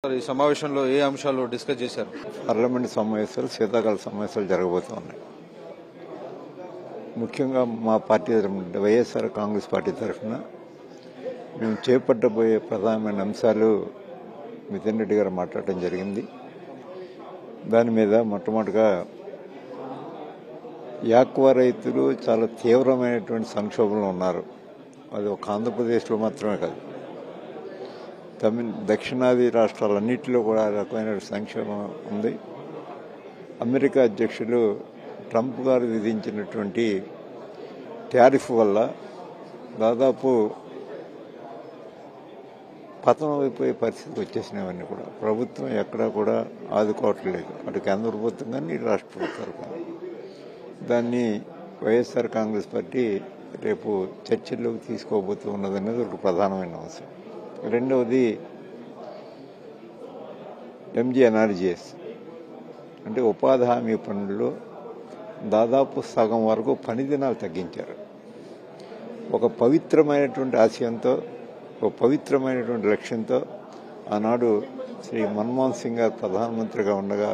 ఈ సమావేశంలో ఏ అంశాలు డిస్కస్ చేశారు? పార్లమెంట్ సమావేశాలు శీతాకాల సమావేశాలు జరగబోతున్నాయి. ముఖ్యంగా మా పార్టీ తరఫున వైఎస్ఆర్ కాంగ్రెస్ పార్టీ తరఫున మేము చేపట్టబోయే ప్రధానమైన అంశాలు మిథున్ రెడ్డి గారు మాట్లాడటం జరిగింది. దాని మీద మొట్టమొదటిగా యాక్వా రైతులు చాలా తీవ్రమైనటువంటి సంక్షోభంలో ఉన్నారు. అది ఒక ఆంధ్రప్రదేశ్లో మాత్రమే కాదు, దక్షిణాది రాష్ట్రాలన్నింటిలో కూడా ఆ రకమైన సంక్షేమం ఉంది. అమెరికా అధ్యక్షులు ట్రంప్ గారు విధించినటువంటి టారిఫ్ వల్ల దాదాపు పతనం అయిపోయే పరిస్థితి వచ్చేసినవన్నీ కూడా ప్రభుత్వం ఎక్కడా కూడా ఆదుకోవట్లేదు. అటు కేంద్ర ప్రభుత్వం కానీ ఇటు రాష్ట్ర ప్రభుత్వాలు కానీ. దాన్ని వైఎస్ఆర్ కాంగ్రెస్ పార్టీ రేపు చర్చల్లోకి తీసుకోబోతూ ఉన్నదనేది ఒక ప్రధానమైన అంశం. రెండవది ఎంజీఎన్ఆర్జీఎస్ అంటే ఉపాధి హామీ పనుల్లో దాదాపు సగం వరకు పని దినాలు తగ్గించారు. ఒక పవిత్రమైనటువంటి ఆశయంతో, ఒక పవిత్రమైనటువంటి లక్ష్యంతో ఆనాడు శ్రీ మన్మోహన్ సింగ్ గారు ప్రధానమంత్రిగా ఉండగా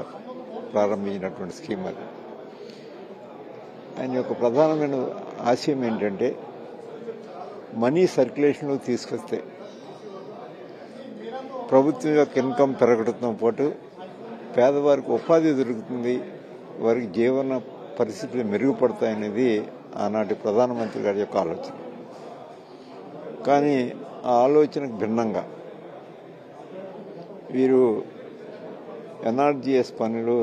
ప్రారంభించినటువంటి స్కీమ్ అది. ఆయన యొక్క ప్రధానమైన ఆశయం ఏంటంటే మనీ సర్క్యులేషన్లోకి తీసుకొస్తే ప్రభుత్వం యొక్క ఇన్కమ్ పెరగడంతో పాటు పేదవారికి ఉపాధి దొరుకుతుంది, వారికి జీవన పరిస్థితులు మెరుగుపడతాయనేది ఆనాటి ప్రధానమంత్రి గారి యొక్క ఆలోచన. కానీ ఆ ఆలోచనకు భిన్నంగా వీరు ఎన్ఆర్జీఎస్ పనులు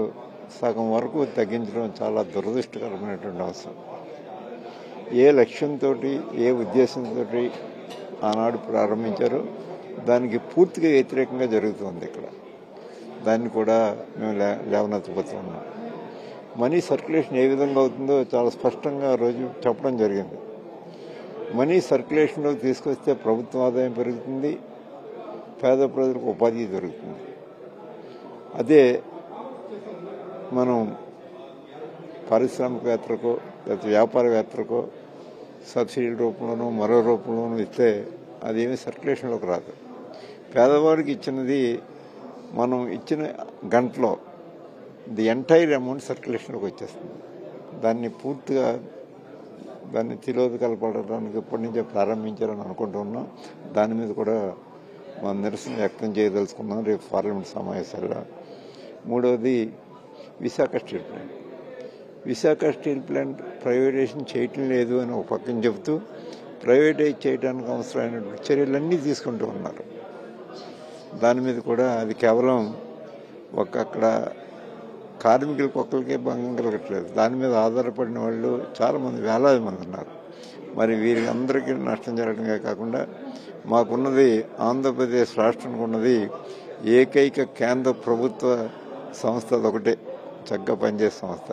సగం వరకు తగ్గించడం చాలా దురదృష్టకరమైనటువంటి అవసరం. ఏ లక్ష్యంతో, ఏ ఉద్దేశంతో ఆనాడు ప్రారంభించారో దానికి పూర్తిగా వ్యతిరేకంగా జరుగుతుంది ఇక్కడ. దాన్ని కూడా మేము లేవనెత్తబోతున్నాం. మనీ సర్క్యులేషన్ ఏ విధంగా అవుతుందో చాలా స్పష్టంగా రోజు చెప్పడం జరిగింది. మనీ సర్క్యులేషన్లోకి తీసుకొస్తే ప్రభుత్వ ఆదాయం పెరుగుతుంది, పేద ప్రజలకు ఉపాధి దొరుకుతుంది. అదే మనం పారిశ్రామికవేత్తలకో లేకపోతే వ్యాపారవేత్తలకో సబ్సిడీ రూపంలోనూ మరో రూపంలోనూ ఇస్తే అదేమీ సర్క్యులేషన్లోకి రాదు. పేదవారికి ఇచ్చినది మనం ఇచ్చిన గంటలో ది ఎంటైర్ అమౌంట్ సర్క్యులేషన్లోకి వచ్చేస్తుంది. దాన్ని పూర్తిగా దాన్ని తిలోదకల్పడానికి ఇప్పటి నుంచే ప్రారంభించాలని అనుకుంటున్నాం. దాని మీద కూడా మనం నిరసన వ్యక్తం చేయదలుచుకున్నాం రేపు పార్లమెంట్ సమావేశాల్లో. మూడవది Visakha steel plant. Visakha steel plant privatisation చేయటం లేదు అని ఒక పక్కన చెబుతూ ప్రైవేటైజ్ చేయడానికి అవసరమైనటువంటి చర్యలన్నీ తీసుకుంటూ ఉన్నారు. దాని మీద కూడా అది కేవలం అక్కడ కార్మికులకు ఒక్కరికే భంగం కలగట్లేదు, దాని మీద ఆధారపడిన వాళ్ళు చాలామంది, వేలాది మంది ఉన్నారు. మరి వీరికి అందరికీ నష్టం జరగడమే కాకుండా మాకున్నది ఆంధ్రప్రదేశ్ రాష్ట్రానికి ఉన్నది ఏకైక కేంద్ర ప్రభుత్వ సంస్థ అదొకటే చక్కగా పనిచేసే సంస్థ.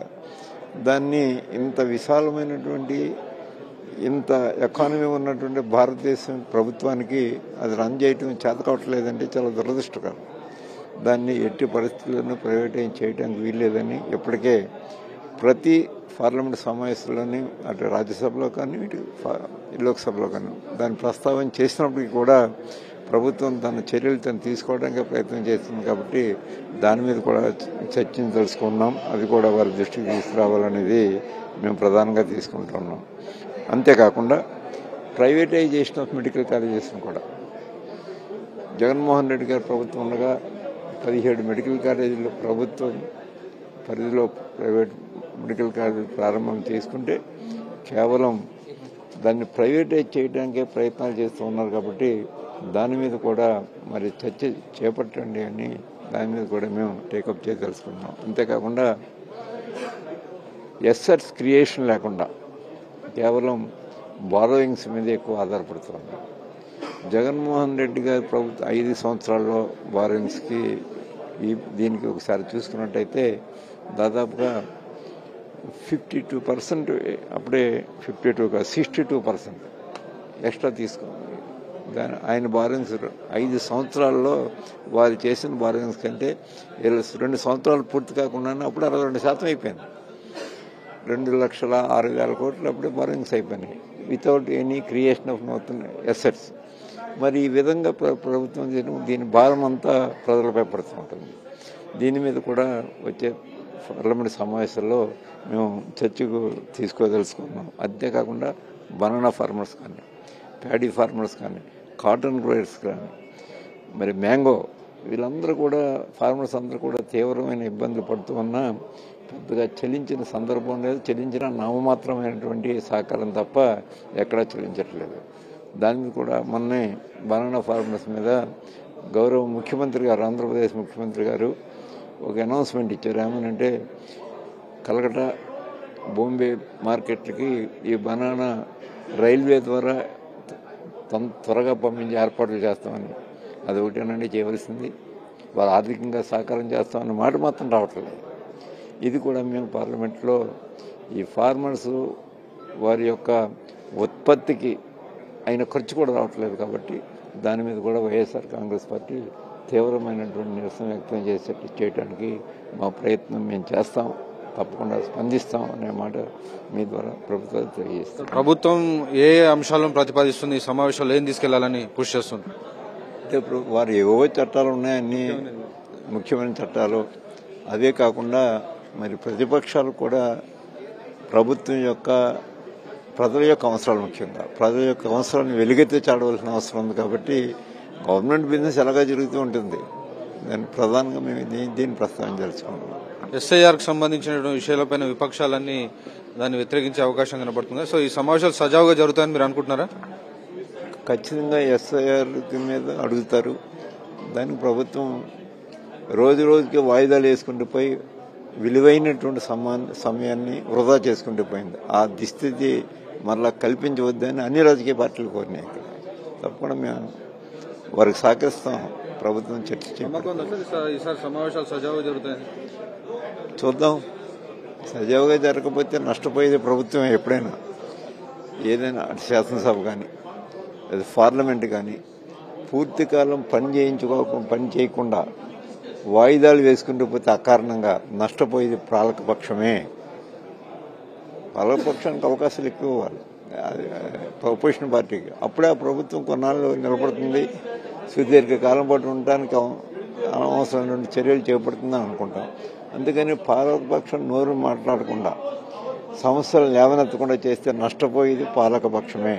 దాన్ని ఇంత విశాలమైనటువంటి ఇంత ఎకానమీ ఉన్నటువంటి భారతదేశం ప్రభుత్వానికి అది రన్ చేయటం చేత కావట్లేదంటే చాలా దురదృష్టకరం. దాన్ని ఎట్టి పరిస్థితుల్లోనూ ప్రైవేటైజ్ చేయడానికి వీల్లేదని ఇప్పటికే ప్రతి పార్లమెంట్ సమావేశంలోని అటు రాజ్యసభలో కానీ ఇటు లోక్సభలో కానీ దాన్ని ప్రస్తావన చేసినప్పటికీ కూడా ప్రభుత్వం తన చర్యలు తను తీసుకోవడానికి ప్రయత్నం చేస్తుంది. కాబట్టి దాని మీద కూడా చర్చించదలుచుకున్నాం. అది కూడా వారి దృష్టికి తీసుకురావాలనేది మేము ప్రధానంగా తీసుకుంటున్నాం. అంతేకాకుండా ప్రైవేటైజేషన్ ఆఫ్ మెడికల్ కాలేజెస్ను కూడా జగన్మోహన్ రెడ్డి గారి ప్రభుత్వం ఉండగా 17 మెడికల్ కాలేజీలు ప్రభుత్వం పరిధిలో ప్రైవేట్ మెడికల్ కాలేజీలు ప్రారంభం చేసుకుంటే కేవలం దాన్ని ప్రైవేటైజ్ చేయడానికే ప్రయత్నాలు చేస్తూ ఉన్నారు. కాబట్టి దాని మీద కూడా మరి చర్చ చేపట్టండి అని దాని మీద కూడా మేము టేకప్ చేయదలుచుకున్నాం. అంతేకాకుండా ఎస్సెట్స్ క్రియేషన్ లేకుండా కేవలం బారోయింగ్స్ మీద ఎక్కువ ఆధారపడుతుంది. జగన్మోహన్ రెడ్డి గారి ప్రభుత్వం 5 సంవత్సరాల్లో బారోయింగ్స్కి దీనికి ఒకసారి చూసుకున్నట్టయితే దాదాపుగా 52%, అప్పుడే 62% ఎక్స్ట్రా తీసుకుంది. ఆయన బారోయింగ్స్ 5 సంవత్సరాల్లో వారు చేసిన బారోయింగ్స్ కంటే 2 సంవత్సరాలు పూర్తి కాకుండా అప్పుడు 62% అయిపోయింది. 2,06,000 కోట్లు అప్పుడే బారోయింగ్స్ అయిపోయినాయి వితౌట్ ఎనీ క్రియేషన్ ఆఫ్ నూతన ఎసెట్స్. మరి ఈ విధంగా ప్రభుత్వం దీని భారం అంతా ప్రజలపై పడుతుంటుంది. దీని మీద కూడా వచ్చే పార్లమెంట్ సమావేశాల్లో మేము చర్చకు తీసుకోదలుచుకున్నాం. అంతేకాకుండా బనానా ఫార్మర్స్ కానీ, ప్యాడీ ఫార్మర్స్ కానీ, కాటన్ గ్రోయర్స్ కానీ, మరి మ్యాంగో, వీళ్ళందరూ కూడా ఫార్మర్స్ అందరూ కూడా తీవ్రమైన ఇబ్బందులు పడుతూ ఉన్నా పెద్దగా చెల్లించిన సందర్భం లేదు. చెల్లించిన నామమాత్రమైనటువంటి సహకారం తప్ప ఎక్కడా చెల్లించట్లేదు. దాని మీద కూడా మొన్నే బనానా ఫార్మర్స్ మీద గౌరవ ముఖ్యమంత్రి గారు, ఆంధ్రప్రదేశ్ ముఖ్యమంత్రి గారు ఒక అనౌన్స్మెంట్ ఇచ్చారు. ఏమనంటే కలకటా, బాంబే మార్కెట్లకి ఈ బనానా రైల్వే ద్వారా త్వరగా పంపించే ఏర్పాట్లు చేస్తామని. అది ఒకటేనండి చేయవలసింది. వాళ్ళు ఆర్థికంగా సహకారం చేస్తామన్న మాట మాత్రం రావట్లేదు. ఇది కూడా మేము పార్లమెంట్లో ఈ ఫార్మర్స్ వారి యొక్క ఉత్పత్తికి అయిన ఖర్చు కూడా రావట్లేదు కాబట్టి దాని మీద కూడా వైఎస్ఆర్ కాంగ్రెస్ పార్టీ తీవ్రమైనటువంటి నిరసన వ్యక్తం చేయడానికి మా ప్రయత్నం మేము చేస్తాం, తప్పకుండా స్పందిస్తాం అనే మాట మీ ద్వారా ప్రభుత్వాలు తెలియజేస్తాం. ప్రభుత్వం ఏ అంశాలను ప్రతిపాదిస్తుంది, ఈ సమావేశంలో ఏం తీసుకెళ్లాలని పుష్ చేస్తుంది? అంటే ఇప్పుడు వారు ఏవో చట్టాలు ఉన్నాయన్నీ ముఖ్యమైన చట్టాలు. అవే కాకుండా మరి ప్రతిపక్షాలు కూడా ప్రభుత్వం యొక్క ప్రజల యొక్క అవసరాలు, ముఖ్యంగా ప్రజల యొక్క అవసరాలను వెలుగెత్తి చాడవలసిన అవసరం ఉంది. కాబట్టి గవర్నమెంట్ బిజినెస్ ఎలాగా జరుగుతూ ఉంటుంది, దాన్ని ప్రధానంగా మేము దీన్ని ప్రస్తావించాల్సుకున్నాం. ఎస్ఐఆర్కి సంబంధించిన విషయాలపైన విపక్షాలన్నీ దాన్ని వ్యతిరేకించే అవకాశం కనబడుతుంది. సో ఈ సమావేశాలు సజావుగా జరుగుతాయని మీరు అనుకుంటున్నారా? ఖచ్చితంగా ఎస్ఐఆర్ మీద అడుగుతారు. దానికి ప్రభుత్వం రోజు రోజుకి వాయిదాలు వేసుకుంటూ పోయి విలువైనటువంటి సమయాన్ని వృధా చేసుకుంటూ పోయింది. ఆ దుస్థితి మరలా కల్పించవద్దని అన్ని రాజకీయ పార్టీలు కోరినాయి. ఇక్కడ తప్పకుండా మేము వారికి సహకరిస్తాం. ప్రభుత్వం సమావేశాలు సజావుగా జరుగుతాయని చూద్దాం. సజావుగా జరగకపోతే నష్టపోయేది ప్రభుత్వం. ఎప్పుడైనా ఏదైనా శాసనసభ కానీ అది పార్లమెంట్ కానీ పూర్తి కాలం పని చేయకుండా వాయిదాలు వేసుకుంటూ పోతే అకారణంగా నష్టపోయేది పాలకపక్షమే. పాలకపక్షానికి అవకాశాలు ఎక్కువ ఇవ్వాలి అపోజిషన్ పార్టీకి. అప్పుడే ఆ ప్రభుత్వం కొన్నాళ్ళు నిలబడుతుంది, సుదీర్ఘకాలం పాటు ఉండటానికి అనవసరమైన చర్యలు చేపడుతుందని అనుకుంటాం. అందుకని పాలకపక్షం నోరు మాట్లాడకుండా సమస్యలు లేవనెత్తకుండా చేస్తే నష్టపోయేది పాలకపక్షమే.